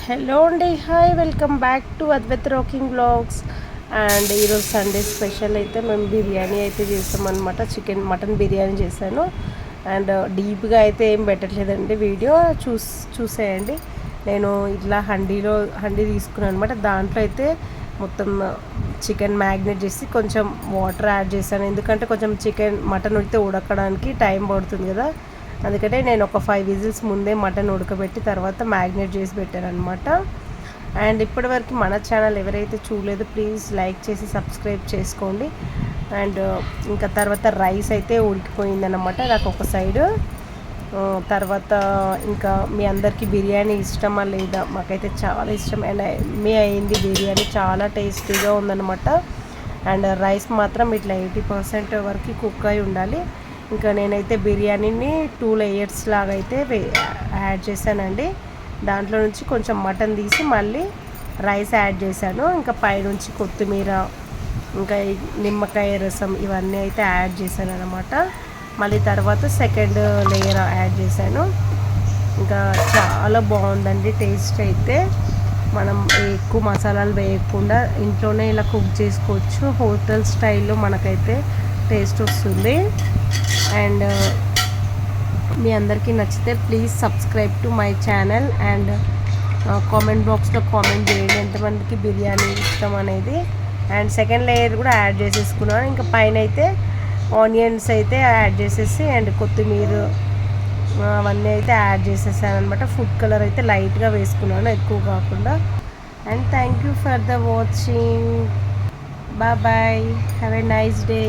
Hello అండి, hi, welcome back to Advait rocking blogs. And ఈరోజు Sunday special అయితే మేము బిర్యానీ అయితే చేస్తామన్నమాట. మటన్ బిర్యానీ చేశాను. అండ్ డీప్గా అయితే ఏం పెట్టట్లేదండి, వీడియో చూసేయండి. నేను ఇట్లా హండీ తీసుకున్నాను అనమాట. దాంట్లో అయితే మొత్తం చికెన్ మ్యాగ్నేట్ చేసి కొంచెం వాటర్ యాడ్ చేశాను. ఎందుకంటే కొంచెం మటన్ ఉడితే ఉడకడానికి టైం పడుతుంది కదా, అందుకనే నేను ఒక 5 విజిల్స్ ముందే మటన్ ఉడకబెట్టి తర్వాత మ్యాగ్నేట్ చేసి పెట్టాను అనమాట. అండ్ ఇప్పటివరకు మన ఛానల్ ఎవరైతే చూడలేదు ప్లీజ్ లైక్ చేసి సబ్స్క్రైబ్ చేసుకోండి. అండ్ ఇంకా తర్వాత రైస్ అయితే ఉడికిపోయిందన్నమాట నాకు ఒక సైడు. తర్వాత ఇంకా మీ అందరికీ బిర్యానీ ఇష్టమా లేదా? మాకైతే చాలా ఇష్టం. అండ్ మీ అయింది బిర్యానీ చాలా టేస్టీగా ఉందన్నమాట. అండ్ రైస్ మాత్రం ఇట్లా 80% వరకు కుక్ అయి ఉండాలి. ఇంకా నేనైతే బిర్యానీని 2 లేయర్స్ లాగా అయితే యాడ్ చేశానండి. దాంట్లో నుంచి కొంచెం మటన్ తీసి మళ్ళీ రైస్ యాడ్ చేశాను. ఇంకా పైనుంచి కొత్తిమీర, ఇంకా నిమ్మకాయ రసం ఇవన్నీ అయితే యాడ్ చేశాను అనమాట. మళ్ళీ తర్వాత సెకండ్ లేయర్ యాడ్ చేశాను. ఇంకా చాలా బాగుందండి టేస్ట్ అయితే. మనం ఎక్కువ మసాలాలు వేయకుండా ఇంట్లోనే ఇలా కుక్ చేసుకోవచ్చు. హోటల్ స్టైల్లో మనకైతే టేస్ట్ వస్తుంది. అండ్ మీ అందరికీ నచ్చితే please subscribe to my channel. And comment బాక్స్లో కామెంట్ చేయండి ఎంతమందికి బిర్యానీ ఇష్టం అనేది. అండ్ సెకండ్ లేయర్ కూడా యాడ్ చేసేసుకున్నాను. ఇంకా పైన అయితే ఆనియన్స్ అయితే యాడ్ చేసేసి అండ్ కొత్తిమీర అవన్నీ అయితే యాడ్ చేసేసాను అనమాట. ఫుడ్ కలర్ అయితే లైట్గా వేసుకున్నాను, ఎక్కువ కాకుండా. And thank you for the watching. Bye bye, have a nice day.